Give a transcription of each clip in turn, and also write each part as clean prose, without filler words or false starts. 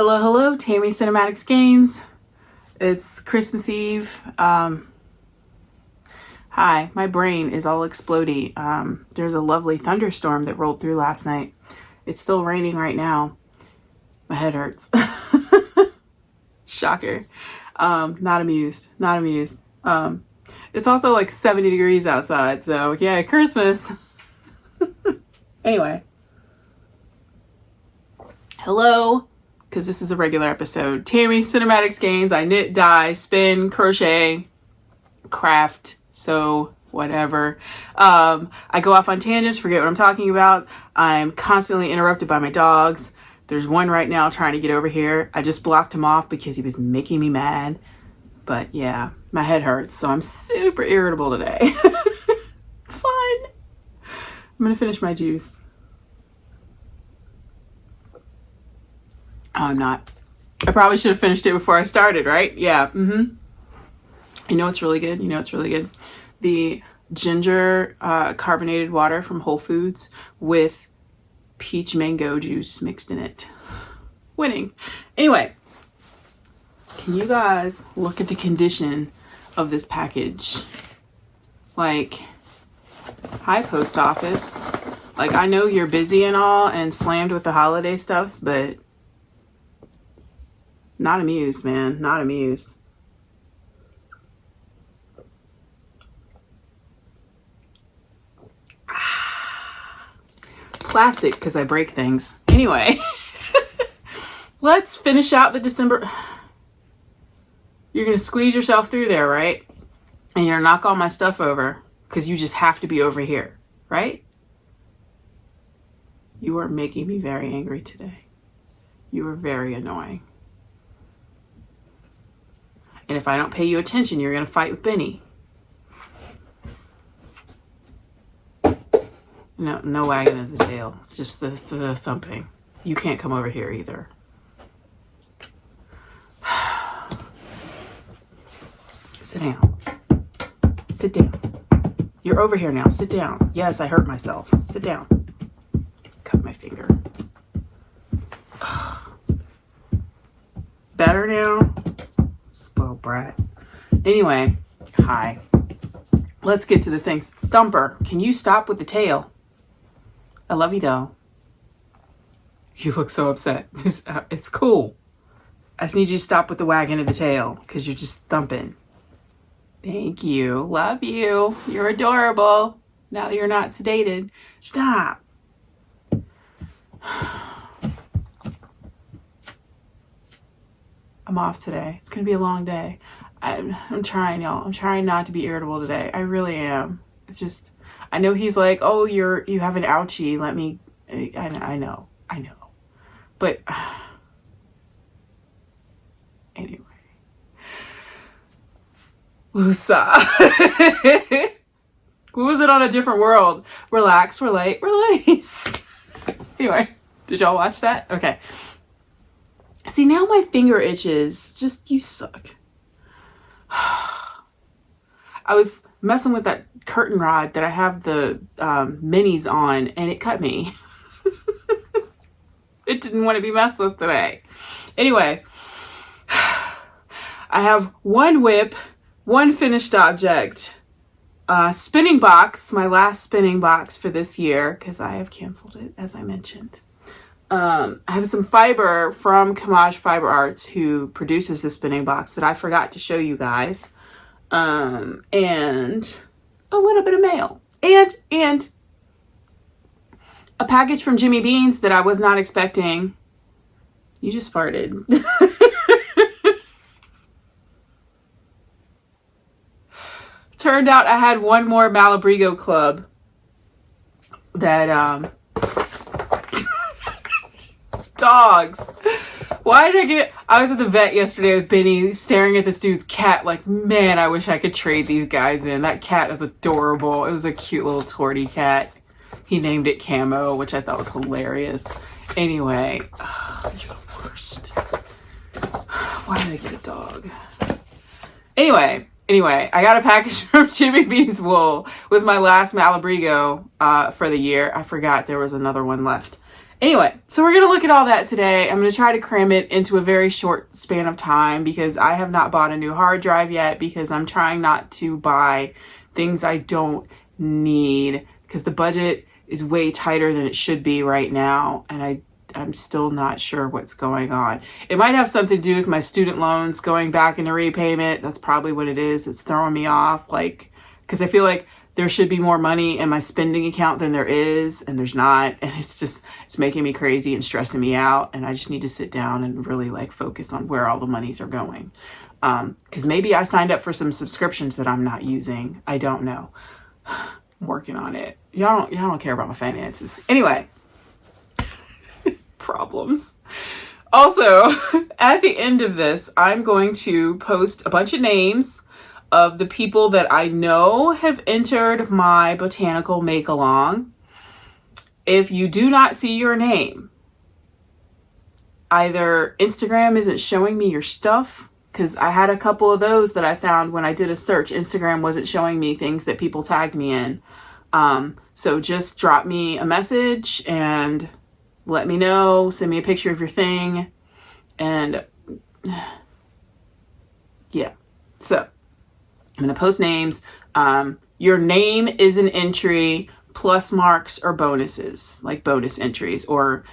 Hello, hello, Tammy Cinematic Skeins. It's Christmas Eve. Hi, my brain is all explodey. There's a lovely thunderstorm that rolled through last night. It's still raining right now. My head hurts. Shocker. Not amused. It's also like 70 degrees outside, so yeah, Christmas. Anyway. Hello. Because this is a regular episode. Tammy Cinematic Skeins. I knit, dye, spin, crochet, craft, sew, whatever. I go off on tangents, forget what I'm talking about. I'm constantly interrupted by my dogs. There's one right now trying to get over here. I just blocked him off because he was making me mad. But yeah, my head hurts, so I'm super irritable today. Fun. I'm gonna finish my juice. I'm not. I probably should have finished it before I started, right? Yeah. You know what's really good? The ginger carbonated water from Whole Foods with peach mango juice mixed in it. Winning. Anyway, can you guys look at the condition of this package? Like, hi, post office. Like, I know you're busy and all and slammed with the holiday stuffs, but not amused, man. Not amused. Plastic, because I break things. Anyway, let's finish out the December. You're going to squeeze yourself through there, right? And you're going to knock all my stuff over because you just have to be over here, right? You are making me very angry today. You are very annoying. And if I don't pay you attention, you're going to fight with Benny. No wagging of the tail. It's just the thumping. You can't come over here either. Sit down. Sit down. You're over here now. Sit down. Yes, I hurt myself. Sit down. Cut my finger. Better now? Spoiled brat. Anyway, hi. Let's get to the things. Thumper, can you stop with the tail? I love you though. You look so upset. It's cool. I just need you to stop with the wagging of the tail because you're just thumping. Thank you. Love you. You're adorable. Now that you're not sedated. Stop. I'm off today. It's going to be a long day. I'm trying, y'all. I'm trying not to be irritable today. I really am. It's just, I know he's like, oh, you have an ouchie. Let me, I know. But anyway. Woosah. Who's it on a different world? Relax, relate, release. Anyway, did y'all watch that? Okay. See, now my finger itches. Just, you suck. I was messing with that curtain rod that I have the minis on, and it cut me. It didn't want to be messed with today. Anyway, I have one whip, one finished object, spinning box, my last spinning box for this year, because I have canceled it, as I mentioned. I have some fiber from Camaj Fiber Arts, who produces the spinning box that I forgot to show you guys. And a little bit of mail. And a package from Jimmy Beans that I was not expecting. You just farted. Turned out I had one more Malabrigo club that, dogs. Why did I was at the vet yesterday with Benny staring at this dude's cat like, man, I wish I could trade these guys in. That cat is adorable. It was a cute little tortie cat. He named it Camo, which I thought was hilarious. Anyway, you're the worst. Why did I get a dog? Anyway, I got a package from Jimmy Beans Wool with my last Malabrigo for the year. I forgot there was another one left. Anyway, so we're going to look at all that today. I'm going to try to cram it into a very short span of time because I have not bought a new hard drive yet because I'm trying not to buy things I don't need because the budget is way tighter than it should be right now. And I'm still not sure what's going on. It might have something to do with my student loans going back into repayment. That's probably what it is. It's throwing me off. Like, because I feel like there should be more money in my spending account than there is, and there's not. And it's making me crazy and stressing me out. And I just need to sit down and really like focus on where all the monies are going. Because maybe I signed up for some subscriptions that I'm not using. I don't know. I'm working on it. Y'all don't care about my finances. Anyway, problems. Also, at the end of this, I'm going to post a bunch of names of the people that I know have entered my botanical make-along. If you do not see your name, either Instagram isn't showing me your stuff, because I had a couple of those that I found when I did a search. Instagram wasn't showing me things that people tagged me in. So just drop me a message and let me know, send me a picture of your thing, and yeah. So I'm going to post names. Your name is an entry, plus marks or bonuses, like bonus entries or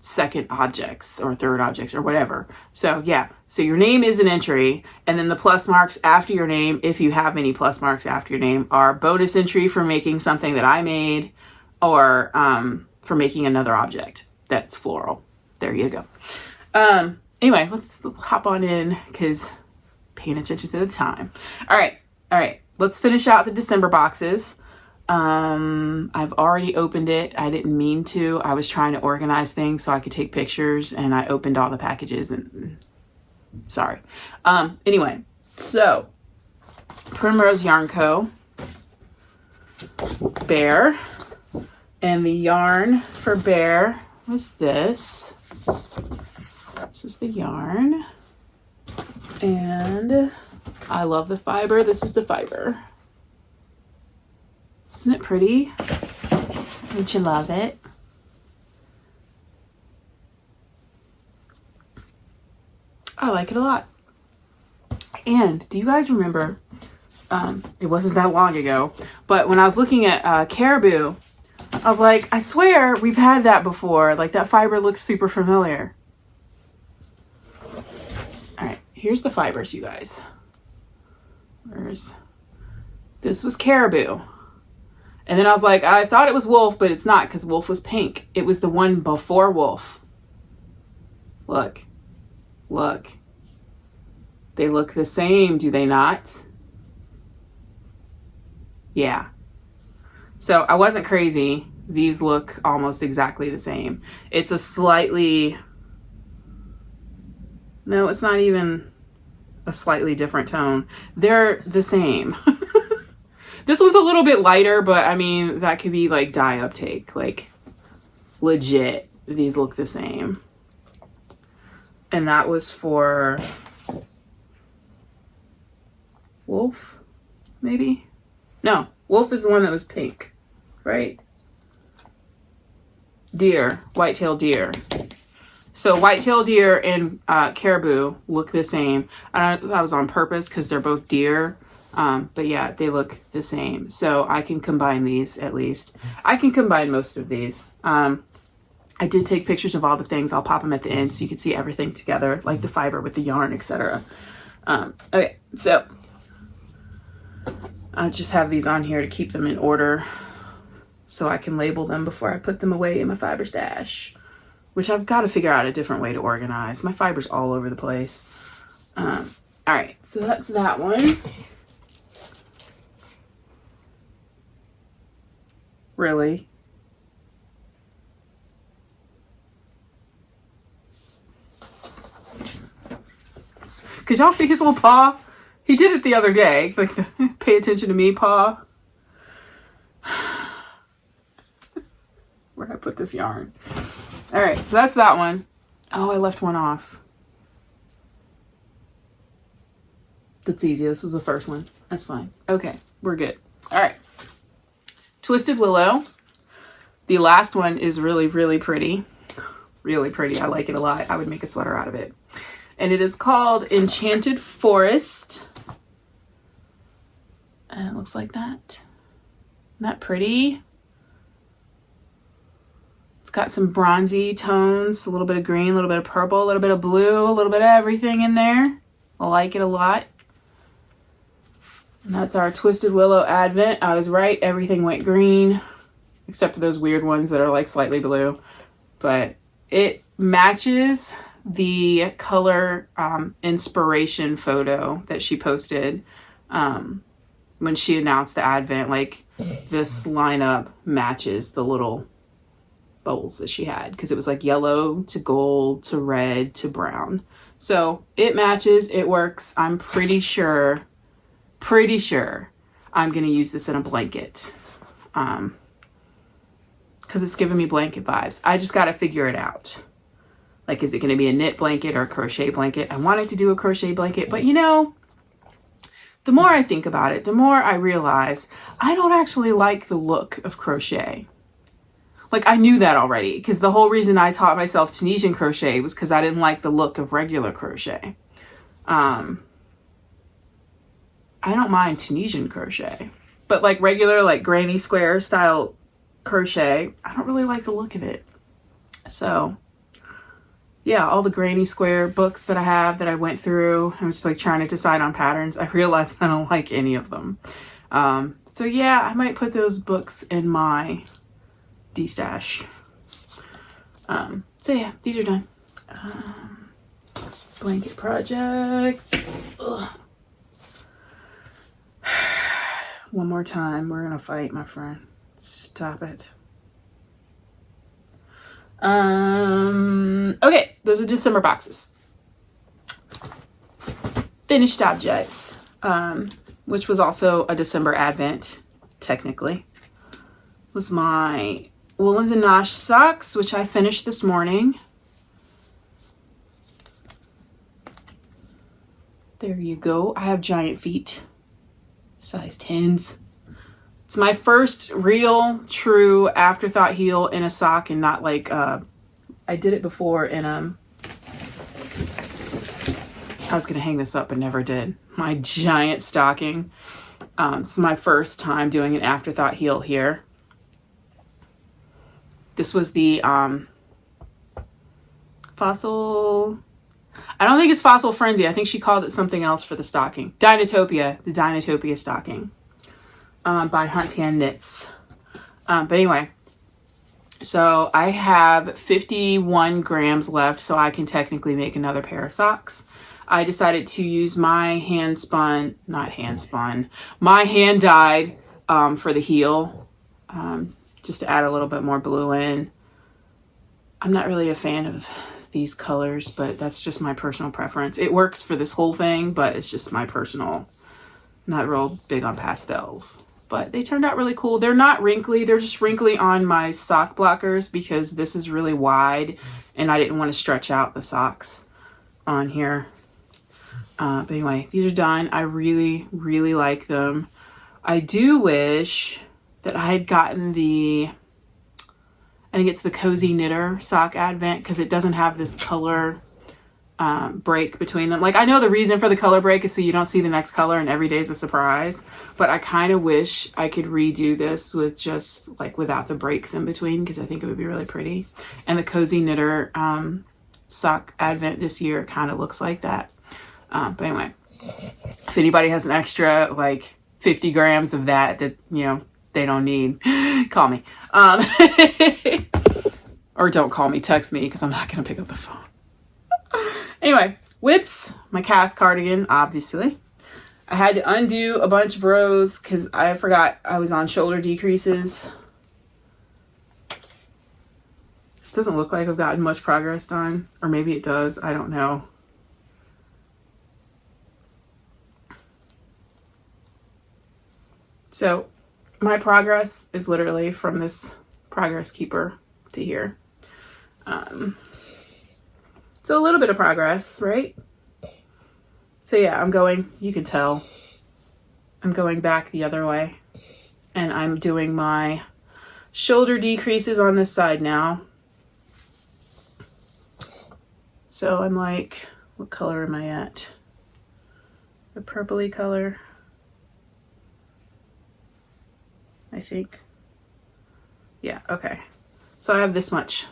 second objects or third objects or whatever. So yeah, so your name is an entry, and then the plus marks after your name, if you have any plus marks after your name, are bonus entry for making something that I made or for making another object that's floral. There you go. Anyway, let's hop on in because paying attention to the time. All right. Let's finish out the December boxes. I've already opened it. I didn't mean to. I was trying to organize things so I could take pictures, and I opened all the packages and sorry. Anyway, so Primrose Yarneco, Bear, and the yarn for Bear was this. This is the yarn. And I love the fiber. This is the fiber. Isn't it pretty? Don't you love it? I like it a lot. And do you guys remember, it wasn't that long ago, but when I was looking at Caribou, I was like, I swear we've had that before. Like that fiber looks super familiar. All right, here's the fibers, you guys. This was Caribou. And then I was like, I thought it was Wolf, but it's not because Wolf was pink. It was the one before Wolf. Look. They look the same, do they not? Yeah. So I wasn't crazy. These look almost exactly the same. It's a slightly... No, it's not even a slightly different tone. They're the same. This one's a little bit lighter, but I mean, that could be like dye uptake. Like, legit, these look the same. And that was for Wolf, maybe? No, Wolf is the one that was pink, right? Deer, white-tailed deer. So white-tailed deer and Caribou look the same. I don't know if that was on purpose because they're both deer. But yeah, they look the same. So I can combine these at least. I can combine most of these. I did take pictures of all the things. I'll pop them at the end so you can see everything together, like the fiber with the yarn, etc. Okay, so I just have these on here to keep them in order so I can label them before I put them away in my fiber stash, which I've got to figure out a different way to organize. My fiber's all over the place. All right, so that's that one. Really? Could y'all see his little paw? He did it the other day. Like, pay attention to me, paw. Where'd I put this yarn? All right, so that's that one. Oh, I left one off. That's easy. This was the first one. That's fine. Okay, we're good. All right. Twisted Willow. The last one is really, really pretty. Really pretty. I like it a lot. I would make a sweater out of it. And it is called Enchanted Forest. And it looks like that. Isn't that pretty? It's got some bronzy tones, a little bit of green, a little bit of purple, a little bit of blue, a little bit of everything in there. I like it a lot. And that's our Twisted Willow Advent. I was right, everything went green, except for those weird ones that are like slightly blue. But it matches the color inspiration photo that she posted when she announced the Advent. Like, this lineup matches the little bowls that she had, because it was like yellow to gold to red to brown. So it matches, it works. I'm pretty sure I'm gonna use this in a blanket, because it's giving me blanket vibes. I just gotta figure it out. Like, is it gonna be a knit blanket or a crochet blanket? I wanted to do a crochet blanket, but you know, the more I think about it, the more I realize I don't actually like the look of crochet. Like, I knew that already, because the whole reason I taught myself Tunisian crochet was because I didn't like the look of regular crochet. I don't mind Tunisian crochet, but like regular, like granny square style crochet, I don't really like the look of it. So yeah, all the granny square books that I have that I went through, I was like trying to decide on patterns. I realized I don't like any of them. So yeah, I might put those books in my D-stash. So yeah, these are done. Blanket project. Ugh. One more time, we're gonna fight, my friend. Stop it. Okay, those are December boxes. Finished objects, which was also a December Advent, technically, was my Woolens and Nosh socks, which I finished this morning. There you go. I have giant feet, size 10s. It's my first real, true afterthought heel in a sock, and not like, I did it before in, I was going to hang this up but never did. My giant stocking. It's my first time doing an afterthought heel here. This was the Fossil... I don't think it's Fossil Frenzy. I think she called it something else for the stocking. Dinotopia. The Dinotopia stocking. By Hunt Tan Knits. But anyway, so I have 51 grams left, so I can technically make another pair of socks. I decided to use my my hand dyed for the heel, just to add a little bit more blue in. I'm not really a fan of these colors, but that's just my personal preference. It works for this whole thing, but it's just my personal, not real big on pastels. But they turned out really cool. They're not wrinkly. They're just wrinkly on my sock blockers because this is really wide and I didn't want to stretch out the socks on here. But anyway, these are done. I really, really like them. I do wish that I had gotten the, I think it's the Cozy Knitter sock Advent, because it doesn't have this color break between them. Like, I know the reason for the color break is so you don't see the next color and every day's a surprise, but I kind of wish I could redo this with just like without the breaks in between, because I think it would be really pretty. And the Cozy Knitter sock Advent this year kind of looks like that. But anyway, if anybody has an extra like 50 grams of that you know they don't need, call me. Or don't call me, text me, because I'm not going to pick up the phone. Anyway, whips, my Cas cardigan, obviously. I had to undo a bunch of rows because I forgot I was on shoulder decreases. This doesn't look like I've gotten much progress done, or maybe it does, I don't know. So my progress is literally from this progress keeper to here. So a little bit of progress, right? So yeah, you can tell, I'm going back the other way, and I'm doing my shoulder decreases on this side now. So I'm like, what color am I at? The purpley color, I think. Yeah, okay. So I have this much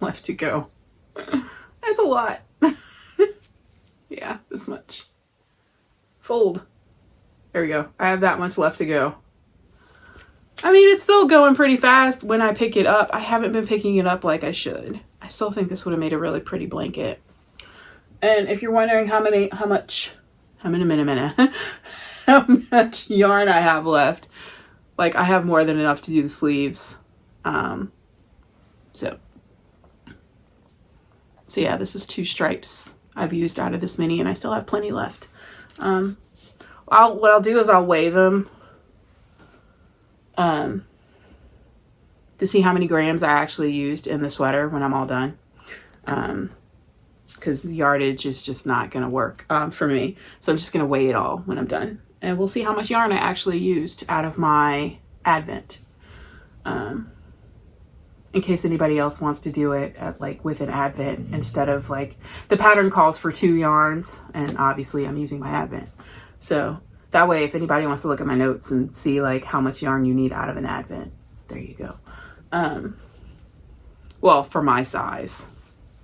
left to go. That's a lot. Yeah, this much. Fold. There we go. I have that much left to go. I mean, it's still going pretty fast when I pick it up. I haven't been picking it up like I should. I still think this would have made a really pretty blanket. And if you're wondering how much yarn I have left, like I have more than enough to do the sleeves. So yeah, this is 2 stripes I've used out of this mini, and I still have plenty left. What I'll do is I'll weigh them to see how many grams I actually used in the sweater when I'm all done. Because yardage is just not going to work for me. So I'm just going to weigh it all when I'm done. And we'll see how much yarn I actually used out of my advent. In case anybody else wants to do it at, like with an advent instead of like, the pattern calls for 2 yarns, and obviously I'm using my advent. So that way, if anybody wants to look at my notes and see like how much yarn you need out of an advent, there you go. Well, for my size,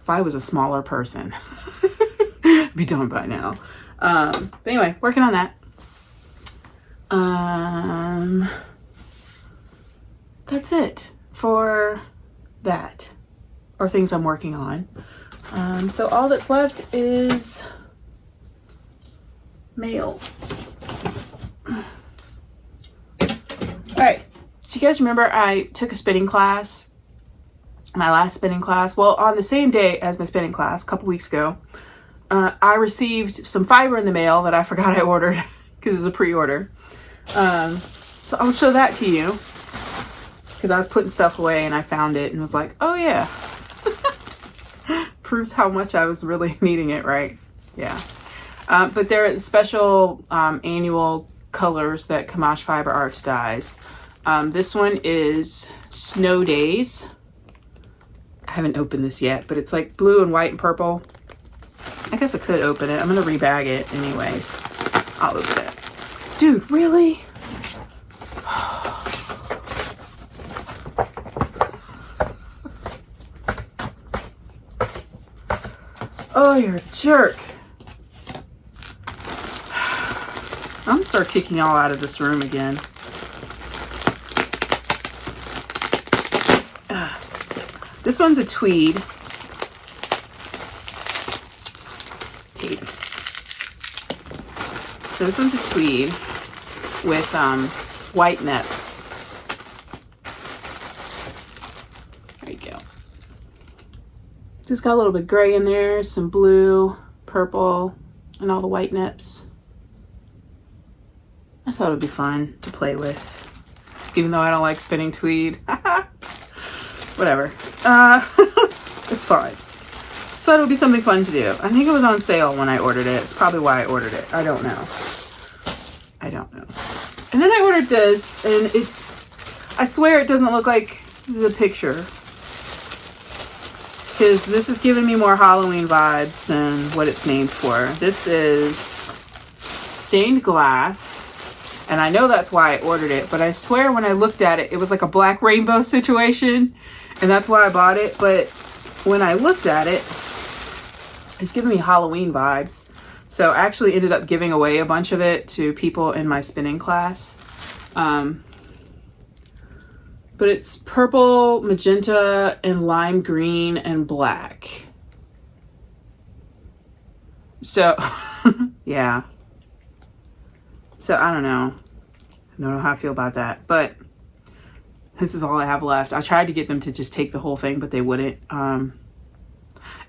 if I was a smaller person, I'd be done by now. But anyway, working on that. That's it for that, or things I'm working on. So all that's left is mail. All right, so you guys remember I took a spinning class, my last spinning class. Well, on the same day as my spinning class, a couple weeks ago, I received some fiber in the mail that I forgot I ordered because it's a pre-order. So I'll show that to you, because I was putting stuff away and I found it and was like, oh yeah. Proves how much I was really needing it, right? Yeah. But there are special annual colors that Camaj Fiber Arts dyes. This one is Snow Days. I haven't opened this yet, but it's like blue and white and purple. I guess I could open it. I'm gonna rebag it anyways. I'll open it. Dude, really? Oh, you're a jerk. I'm gonna start kicking y'all out of this room again. This one's a tweed. Tape. So this one's a tweed with white nets. There you go. Just got a little bit gray in there, some blue, purple, and all the white nips. I thought it would be fun to play with, even though I don't like spinning tweed. Whatever. It's fine. So it'll be something fun to do. I think it was on sale when I ordered it. It's probably why I ordered it. I don't know. And then I ordered this, and I swear it doesn't look like the picture, because this is giving me more Halloween vibes than what it's named for. This is stained glass, and I know that's why I ordered it, but I swear when I looked at it, it was like a black rainbow situation, and that's why I bought it. But when I looked at it, it's giving me Halloween vibes. So I actually ended up giving away a bunch of it to people in my spinning class. But it's purple, magenta, and lime green, and black. So, yeah. So, I don't know. I don't know how I feel about that. But this is all I have left. I tried to get them to just take the whole thing, but they wouldn't.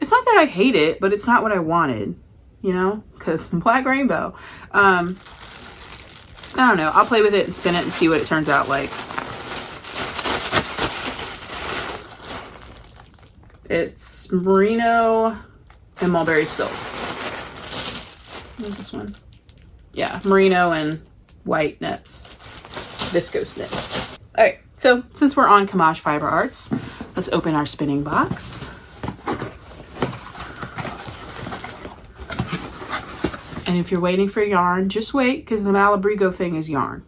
It's not that I hate it, but it's not what I wanted. You know? Because black rainbow. I don't know. I'll play with it and spin it and see what it turns out like. It's merino and mulberry silk. What's this one? Yeah, merino and white nips. Viscose nips. All right, So since we're on Camaj Fiber Arts, let's open our spinning box. And if you're waiting for yarn, just wait, because the Malabrigo thing is yarn.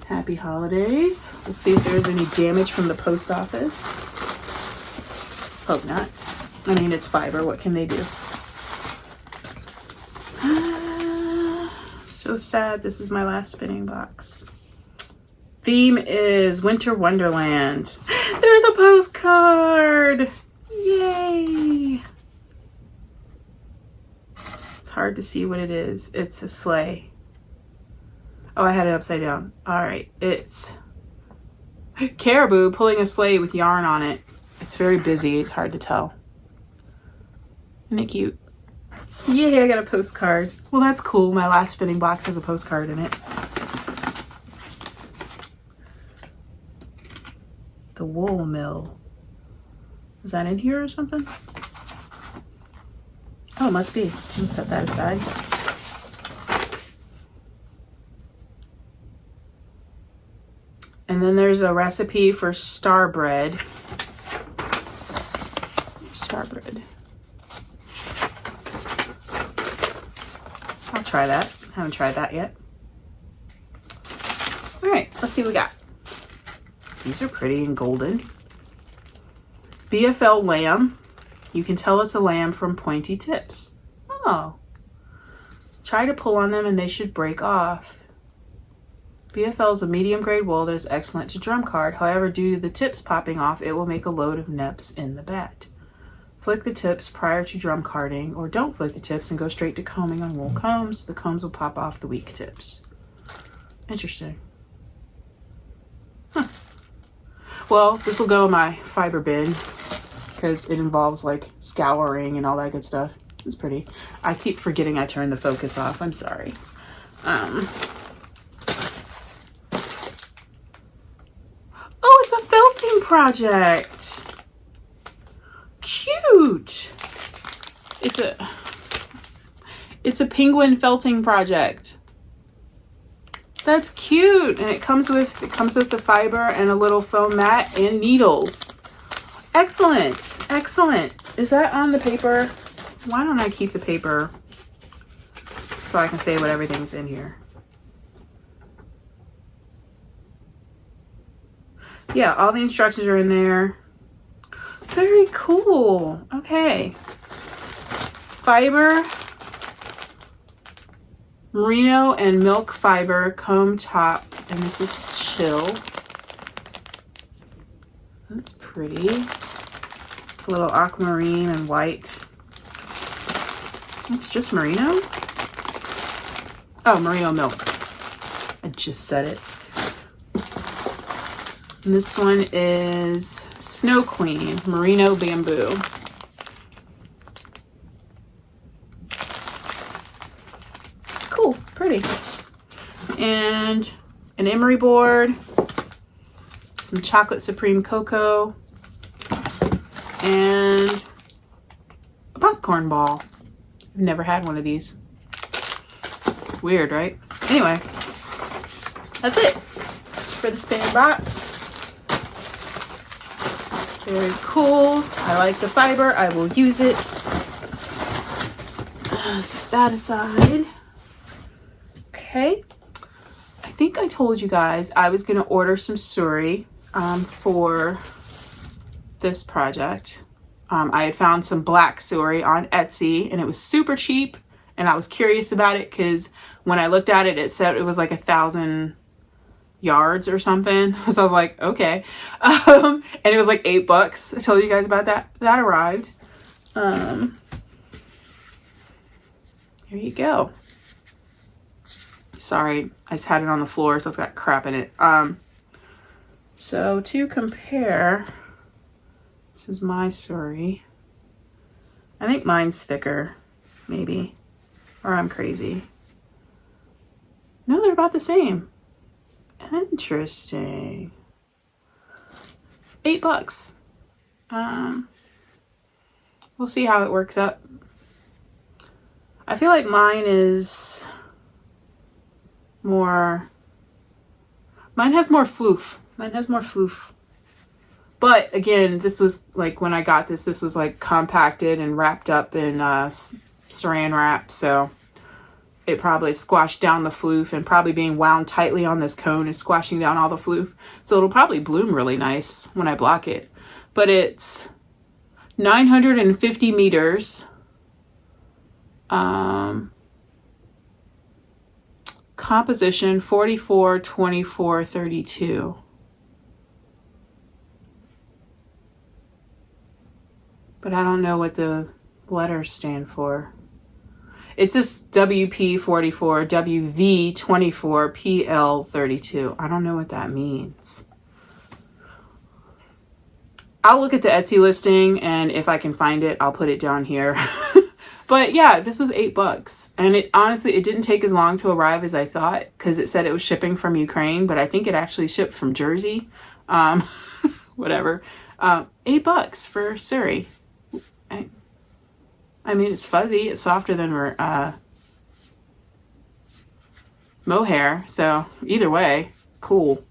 Happy holidays. We'll see if there's any damage from the post office. Hope not. I mean, it's fiber. What can they do? So sad. This is my last spinning box. Theme is Winter Wonderland. There's a postcard. Yay. It's hard to see what it is. It's a sleigh. Oh, I had it upside down. All right. It's Caribou pulling a sleigh with yarn on it. It's very busy. It's hard to tell. Isn't it cute? Yay, I got a postcard. Well, that's cool. My last spinning box has a postcard in it. The wool mill. Is that in here or something? Oh, it must be. I'll set that aside. And then there's a recipe for star bread. Star bread. I'll try that. Haven't tried that yet. All right, let's see what we got. These are pretty and golden. BFL lamb. You can tell it's a lamb from pointy tips. Oh. Try to pull on them and they should break off. BFL is a medium grade wool that is excellent to drum card. However, due to the tips popping off, it will make a load of neps in the bat. Flick the tips prior to drum carding, or don't flick the tips and go straight to combing on wool combs. The combs will pop off the weak tips. Interesting. Huh. Well, this will go in my fiber bin because it involves like scouring and all that good stuff. It's pretty. I keep forgetting I turned the focus off. I'm sorry. Oh, it's a felting project. Cute. It's a penguin felting project. That's cute. And it comes with the fiber and a little foam mat and needles. Excellent. Excellent. Is that on the paper? Why don't I keep the paper so I can say what everything's in here? Yeah, all the instructions are in there. Very cool. Okay. Fiber, merino and milk fiber comb top, and this is chill. That's pretty. A little aquamarine and white. It's just merino? Oh, merino milk. I just said it. And this one is Snow Queen, merino bamboo. Cool, pretty. And an emery board, some chocolate supreme cocoa, and a popcorn ball. I've never had one of these. Weird, right? Anyway, that's it for the spinning box. Very cool. I like the fiber. I will use it. Set that aside. Okay. I think I told you guys I was going to order some Suri for this project. I had found some black Suri on Etsy and it was super cheap. And I was curious about it because when I looked at it, it said it was like 1,000 yards or something. So I was like, okay. And it was like $8. I told you guys about that. That arrived. Here you go. Sorry, I just had it on the floor, so it's got crap in it. So to compare, this is my Suri. I think mine's thicker, maybe. Or I'm crazy. No, they're about the same. Interesting. $8. We'll see how it works out. I feel like mine is more Mine has more floof. Mine has more floof. But again, this was like when I got this was like compacted and wrapped up in saran wrap. So it probably squashed down the floof, and probably being wound tightly on this cone is squashing down all the floof. So it'll probably bloom really nice when I block it. But it's 950 meters. Composition 44, 24, 32. But I don't know what the letters stand for. It's just WP44, WV24, PL32. I don't know what that means. I'll look at the Etsy listing, and if I can find it, I'll put it down here. But yeah, this was $8. And it honestly, it didn't take as long to arrive as I thought, because it said it was shipping from Ukraine, but I think it actually shipped from Jersey. Whatever. $8 for Suri. I mean, it's fuzzy. It's softer than mohair. So either way, cool.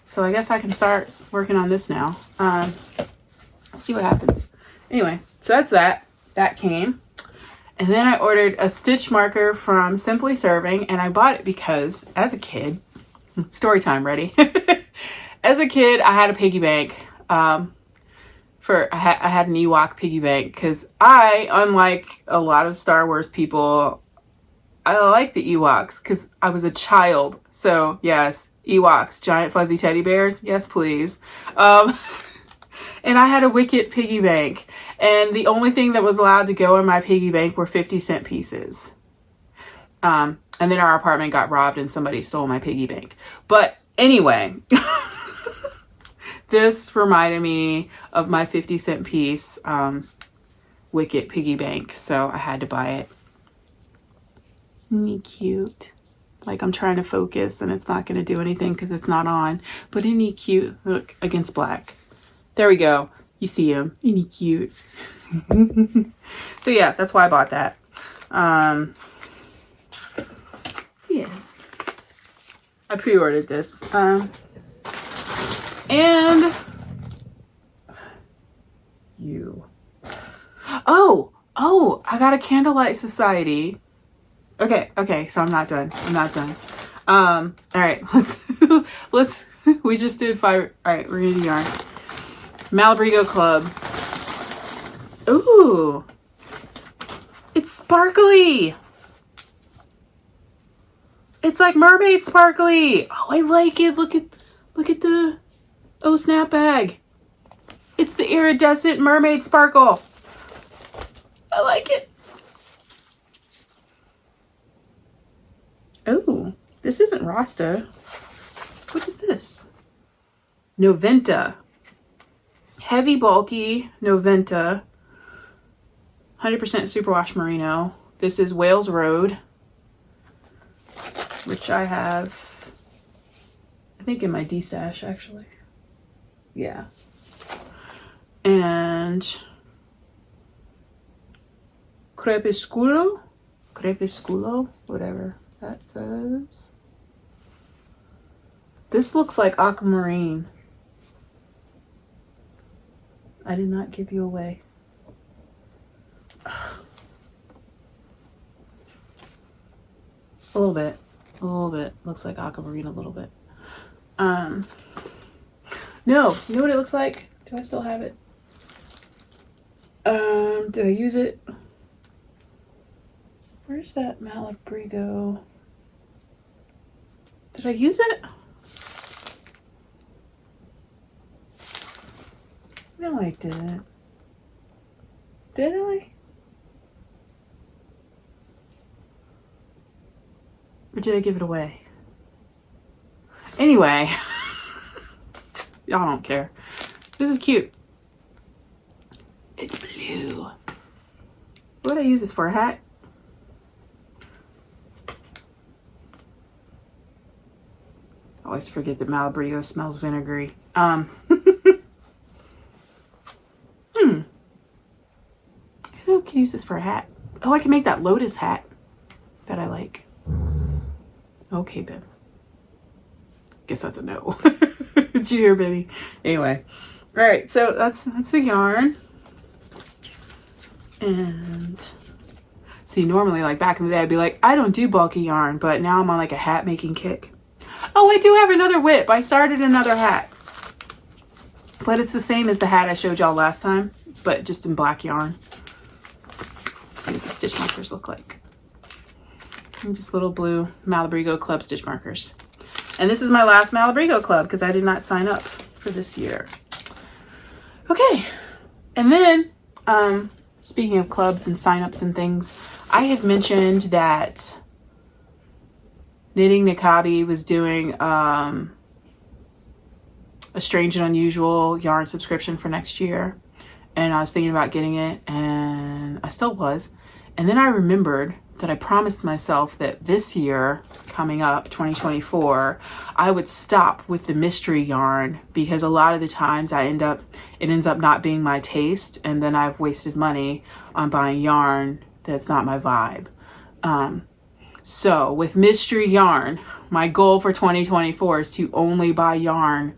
So I guess I can start working on this now. See what happens. Anyway, so that's that. That came. And then I ordered a stitch marker from Simply Serving, and I bought it because as a kid, story time, ready? As a kid, I had a piggy bank. I had an Ewok piggy bank because I, unlike a lot of Star Wars people, I like the Ewoks because I was a child. So yes, Ewoks, giant fuzzy teddy bears. Yes, please. And I had a Wicket piggy bank, and the only thing that was allowed to go in my piggy bank were 50-cent pieces. And then our apartment got robbed and somebody stole my piggy bank. But anyway, this reminded me of my 50-cent piece Wicket piggy bank, so I had to buy it. Isn't he cute? Like, I'm trying to focus and it's not going to do anything because it's not on. But isn't he cute? Look, against black. There we go. You see him. Isn't he cute? So yeah, that's why I bought that. Yes. I pre-ordered this. And you. Oh, I got a Candlelight Society. Okay, so I'm not done. All right, let's, we just did 5. All right, we're gonna do yarn. Malabrigo Club. Ooh, it's sparkly. It's like mermaid sparkly. Oh, I like it. Look at the, oh, snap bag. It's the iridescent mermaid sparkle. I like it. Oh, this isn't Rasta. What is this? Noventa. Heavy, bulky Noventa. 100% superwash merino. This is Wales Road, which I have, I think, in my D-stash, actually. Yeah. And Crepusculo, whatever that says. This looks like aquamarine. I did not give you away. A little bit. Looks like aquamarine a little bit. No, you know what it looks like? Do I still have it? Did I use it? Where's that Malabrigo? Did I use it? No, I didn't. Did I? Or did I give it away? Anyway, y'all don't care. This is cute. It's blue. What do I use this for? A hat? I always forget that Malabrigo smells vinegary. Who can use this for a hat? Oh, I can make that lotus hat that I like. Okay, babe. guess that's a no. Did you hear, Benny? Anyway. All right, so that's the yarn. And see, normally, like back in the day, I'd be like, I don't do bulky yarn, but now I'm on like a hat making kick. Oh, I do have another whip. I started another hat. But it's the same as the hat I showed y'all last time, but just in black yarn. Let's see what the stitch markers look like. And just little blue Malabrigo Club stitch markers. And this is my last Malabrigo Club because I did not sign up for this year. Okay. And then, speaking of clubs and signups and things, I had mentioned that Knitting Nikabi was doing a Strange and Unusual yarn subscription for next year. And I was thinking about getting it, and I still was. And then I remembered that I promised myself that this year, coming up, 2024, I would stop with the mystery yarn, because a lot of the times it ends up not being my taste, and then I've wasted money on buying yarn that's not my vibe. So with mystery yarn, my goal for 2024 is to only buy yarn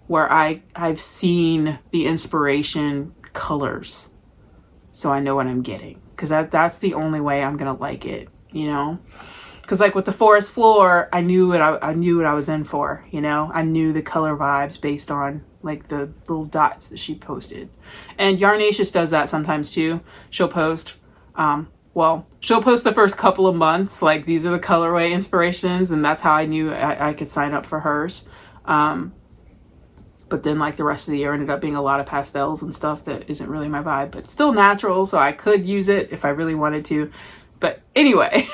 where I've seen the inspiration colors, so I know what I'm getting, because that's the only way I'm gonna like it, you know. Because like with the Forest Floor, I knew what I was in for, you know. I knew the color vibes based on like the little dots that she posted. And Yarnacious does that sometimes too. She'll post she'll post the first couple of months, like these are the colorway inspirations, and that's how I knew I could sign up for hers. But then like the rest of the year ended up being a lot of pastels and stuff that isn't really my vibe, but still natural, so I could use it if I really wanted to. But anyway,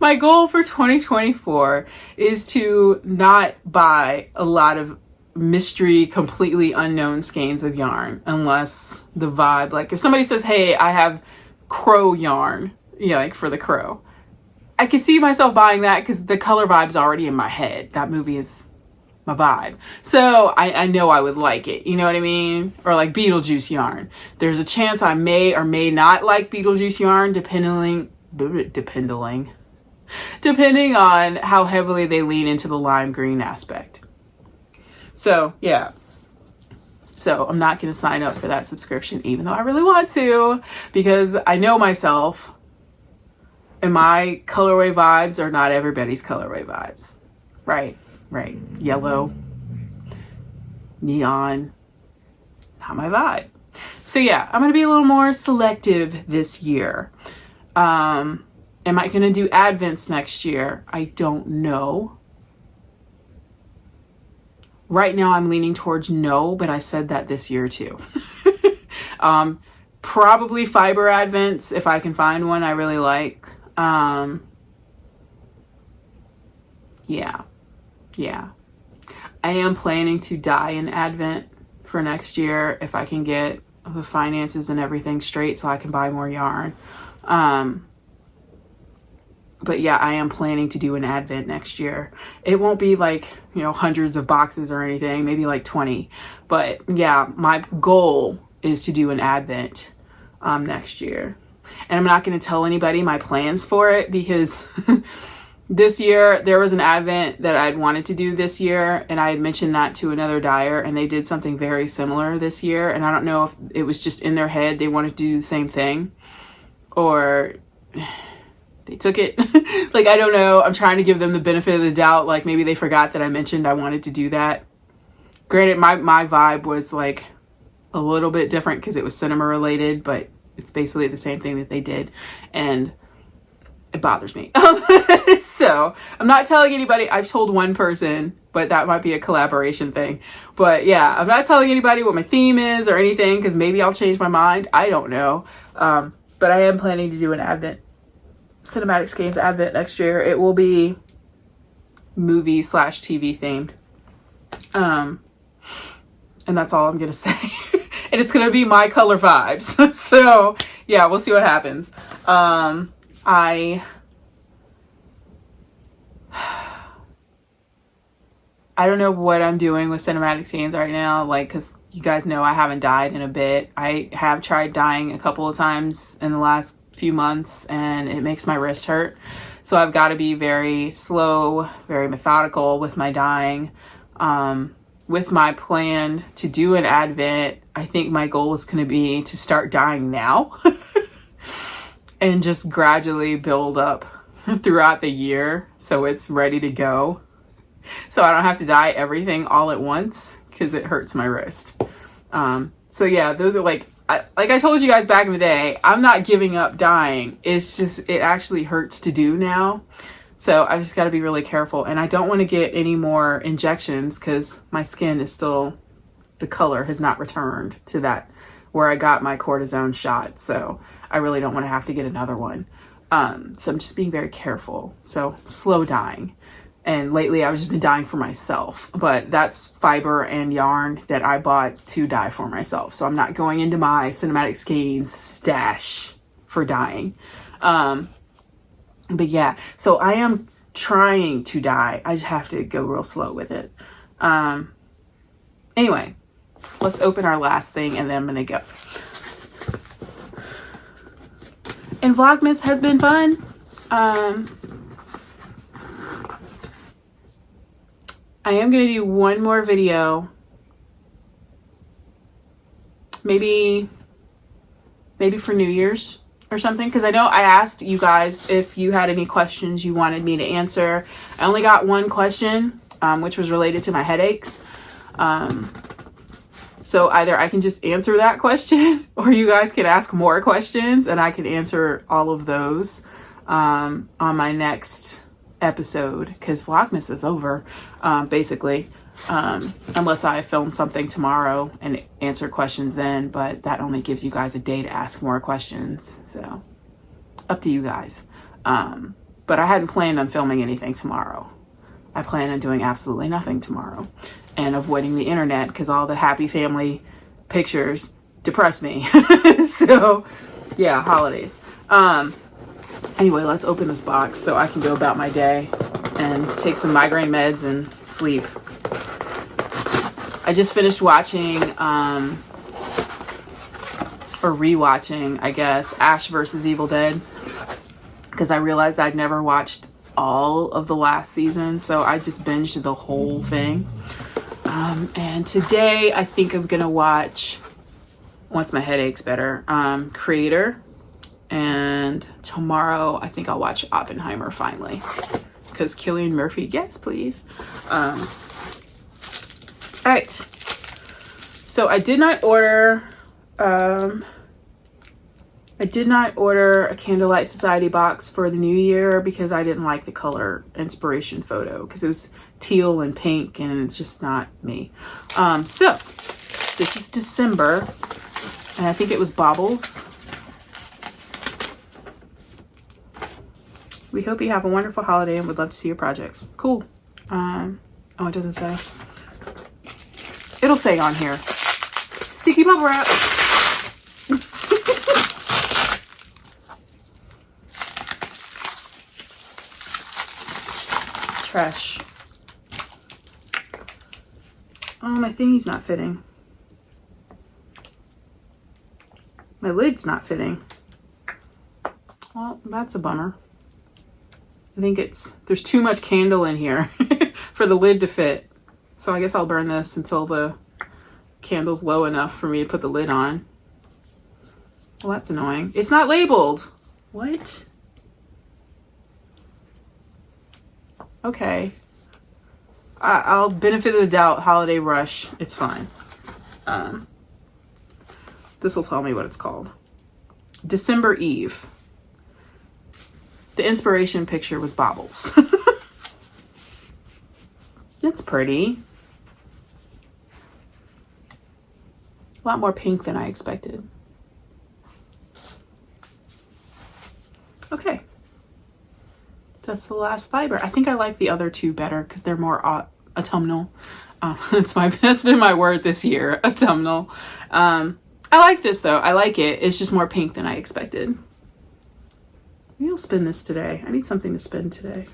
my goal for 2024 is to not buy a lot of mystery, completely unknown skeins of yarn, unless the vibe, like if somebody says, hey, I have crow yarn, like for the crow, I could see myself buying that because the color vibe's already in my head. That movie is my vibe. So I know I would like it. You know what I mean? Or like Beetlejuice yarn. There's a chance I may or may not like Beetlejuice yarn depending on how heavily they lean into the lime green aspect. So yeah. So I'm not going to sign up for that subscription, even though I really want to, because I know myself and my colorway vibes are not everybody's colorway vibes. Right. Yellow, neon, not my vibe. So yeah, I'm going to be a little more selective this year. Am I going to do Advents next year? I don't know. Right now I'm leaning towards no, but I said that this year too. Probably fiber Advents if I can find one I really like. Yeah. I am planning to dye in Advent for next year if I can get the finances and everything straight so I can buy more yarn. But yeah, I am planning to do an Advent next year. It won't be like, hundreds of boxes or anything, maybe like 20. But yeah, my goal is to do an Advent next year. And I'm not going to tell anybody my plans for it because this year there was an Advent that I'd wanted to do this year, and I had mentioned that to another dyer, and they did something very similar this year. And I don't know if it was just in their head they wanted to do the same thing, or they took it. Like, I don't know. I'm trying to give them the benefit of the doubt. Like, maybe they forgot that I mentioned I wanted to do that. Granted, my vibe was like a little bit different because it was cinema related, but it's basically the same thing that they did, and it bothers me. So I'm not telling anybody. I've told one person, but that might be a collaboration thing. But yeah, I'm not telling anybody what my theme is or anything, because maybe I'll change my mind. I don't know. But I am planning to do an Advent, Cinematic Skeins Advent next year. It will be movie/TV themed. And that's all I'm going to say. And it's going to be my color vibes. So yeah, we'll see what happens. I don't know what I'm doing with Cinematic Skeins right now, like, because you guys know I haven't dyed in a bit. I have tried dyeing a couple of times in the last few months, and it makes my wrist hurt. So I've got to be very slow, very methodical with my dyeing. With my plan to do an advent, I think my goal is going to be to start dyeing now and just gradually build up throughout the year so it's ready to go. So I don't have to dye everything all at once because it hurts my wrist. So yeah, those are like I told you guys back in the day, I'm not giving up dyeing. It's just, it actually hurts to do now. So I've just got to be really careful. And I don't want to get any more injections because my skin is still, the color has not returned to that where I got my cortisone shot. So I really don't want to have to get another one. So I'm just being very careful. So slow dyeing. And lately I've just been dyeing for myself, but that's fiber and yarn that I bought to dye for myself. So I'm not going into my Cinematic Skeins stash for dyeing. But yeah, so I am trying to dye. I just have to go real slow with it. Anyway, let's open our last thing and then I'm gonna go. And Vlogmas has been fun. I am going to do one more video, maybe for New Year's or something, because I know I asked you guys if you had any questions you wanted me to answer. I only got one question, which was related to my headaches. So either I can just answer that question or you guys can ask more questions and I can answer all of those on my next episode, because Vlogmas is over, basically, unless I film something tomorrow and answer questions then, but that only gives you guys a day to ask more questions, so up to you guys. But I hadn't planned on filming anything tomorrow. I plan on doing absolutely nothing tomorrow and avoiding the internet because all the happy family pictures depress me. So yeah, holidays. Anyway, let's open this box so I can go about my day and take some migraine meds and sleep. I just finished watching, or rewatching, I guess, Ash vs. Evil Dead, because I realized I'd never watched all of the last season, so I just binged the whole thing. And today I think I'm gonna watch, once my headache's better, Creator. And tomorrow, I think I'll watch Oppenheimer finally. Because Cillian Murphy, yes, please. All right. So I did not order a Candlelight Society box for the new year because I didn't like the color inspiration photo. Because it was teal and pink and it's just not me. So this is December. And I think it was Baubles. We hope you have a wonderful holiday and would love to see your projects. Cool. Oh, it doesn't say. It'll say on here. Sticky bubble wrap. Trash. Oh, my thingy's not fitting. My lid's not fitting. Well, that's a bummer. I think there's too much candle in here for the lid to fit. So I guess I'll burn this until the candle's low enough for me to put the lid on. Well, that's annoying. It's not labeled. What? Okay. I'll benefit of the doubt, holiday rush. It's fine. This will tell me what it's called. December Eve. The inspiration picture was Baubles. That's pretty. A lot more pink than I expected. Okay. That's the last fiber. I think I like the other two better because they're more autumnal. That's been my word this year, autumnal. I like this though. I like it. It's just more pink than I expected. Maybe I'll spin this today. I need something to spin today.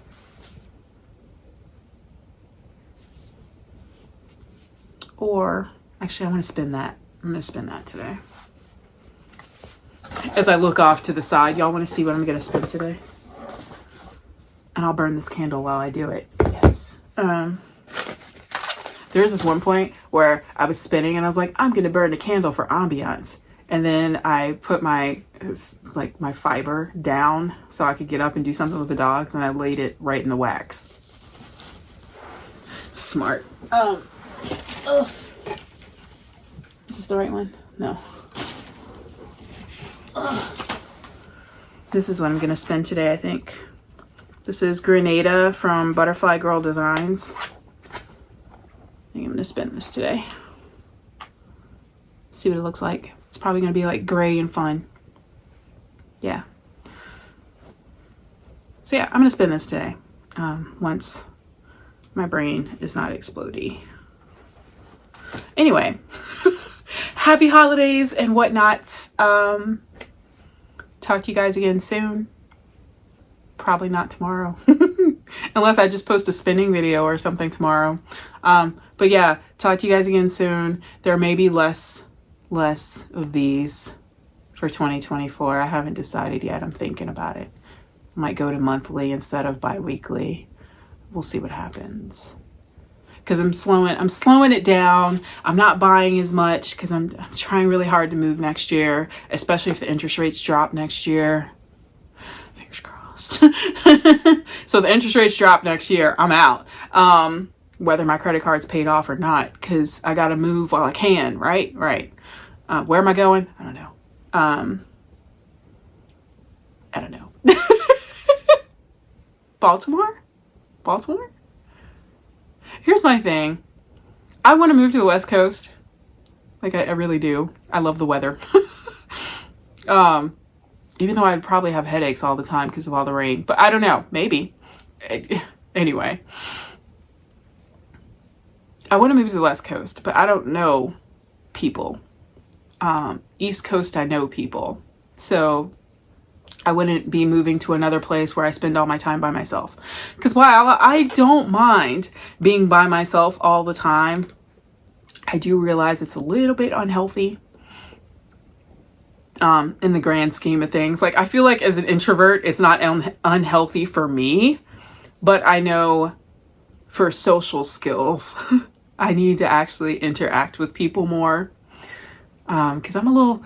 Or, actually I want to spin that. I'm going to spin that today. As I look off to the side, y'all want to see what I'm going to spin today? And I'll burn this candle while I do it. Yes. There's this one point where I was spinning and I was like, I'm going to burn a candle for ambiance. And then I put my fiber down so I could get up and do something with the dogs. And I laid it right in the wax. Smart. Is this the right one? No. This is what I'm going to spin today, I think. This is Grenada from Butterfly Girl Designs. I think I'm going to spin this today. See what it looks like. It's probably going to be like gray and fun. Yeah. So yeah, I'm going to spin this today. Once my brain is not explodey. Anyway. Happy holidays and whatnots. Talk to you guys again soon. Probably not tomorrow. Unless I just post a spinning video or something tomorrow. But yeah, talk to you guys again soon. There may be less of these for 2024. I haven't decided yet. I'm thinking about it. I might go to monthly instead of bi-weekly. We'll see what happens. Because I'm slowing it down. I'm not buying as much because I'm trying really hard to move next year, especially if the interest rates drop next year. Fingers crossed. So the interest rates drop next year, I'm out. Whether my credit card's paid off or not, because I got to move while I can, right? Right. Where am I going? I don't know. I don't know. Baltimore? Here's my thing. I want to move to the West Coast. Like, I really do. I love the weather. Even though I'd probably have headaches all the time because of all the rain. But I don't know. Maybe. Anyway. I want to move to the West Coast, but I don't know people. East Coast, I know people. So I wouldn't be moving to another place where I spend all my time by myself. Because while I don't mind being by myself all the time, I do realize it's a little bit unhealthy in the grand scheme of things. Like, I feel like as an introvert, it's not unhealthy for me, but I know for social skills, I need to actually interact with people more. Cause I'm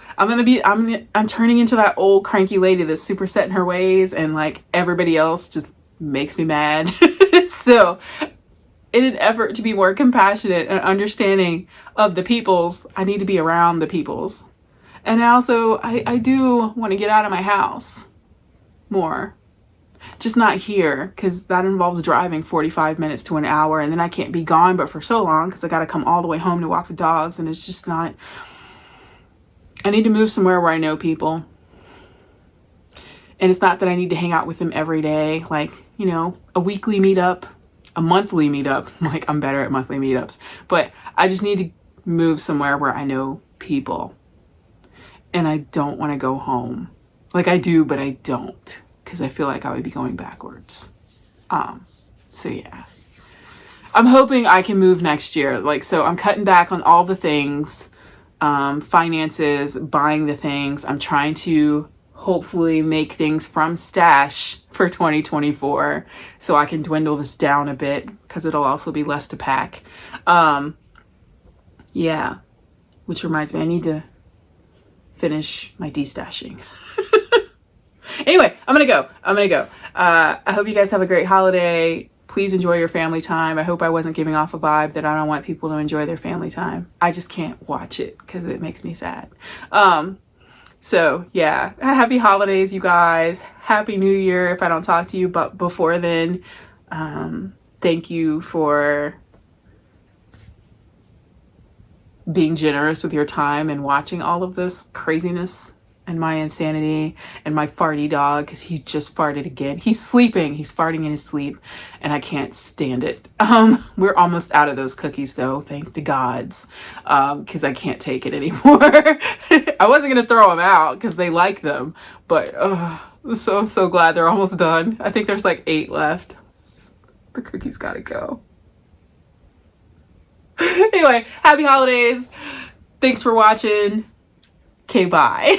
turning into that old cranky lady that's super set in her ways and like everybody else just makes me mad. So in an effort to be more compassionate and understanding of the peoples, I need to be around the peoples. And also I do want to get out of my house more, just not here. Cause that involves driving 45 minutes to an hour and then I can't be gone, but for so long, cause I got to come all the way home to walk the dogs. And it's just not, I need to move somewhere where I know people. And it's not that I need to hang out with them every day. Like, you know, a weekly meetup, a monthly meetup. Like, I'm better at monthly meetups. But I just need to move somewhere where I know people. And I don't want to go home. Like, I do, but I don't. Because I feel like I would be going backwards. So yeah. I'm hoping I can move next year. Like, so I'm cutting back on all the things. Finances, buying the things. I'm trying to hopefully make things from stash for 2024 so I can dwindle this down a bit because it'll also be less to pack. Yeah, which reminds me, I need to finish my destashing. Anyway, I'm gonna go. I hope you guys have a great holiday. Please enjoy your family time. I hope I wasn't giving off a vibe that I don't want people to enjoy their family time. I just can't watch it because it makes me sad. So yeah, happy holidays, you guys. Happy New Year if I don't talk to you, but before then, thank you for being generous with your time and watching all of this craziness and my insanity and my farty dog, because he just farted again. He's sleeping. He's farting in his sleep and I can't stand it. We're almost out of those cookies though. Thank the gods. Cause I can't take it anymore. I wasn't going to throw them out cause they like them, but, I'm so glad they're almost done. I think there's like 8 left. The cookies gotta go. Anyway, happy holidays. Thanks for watching. Okay, bye.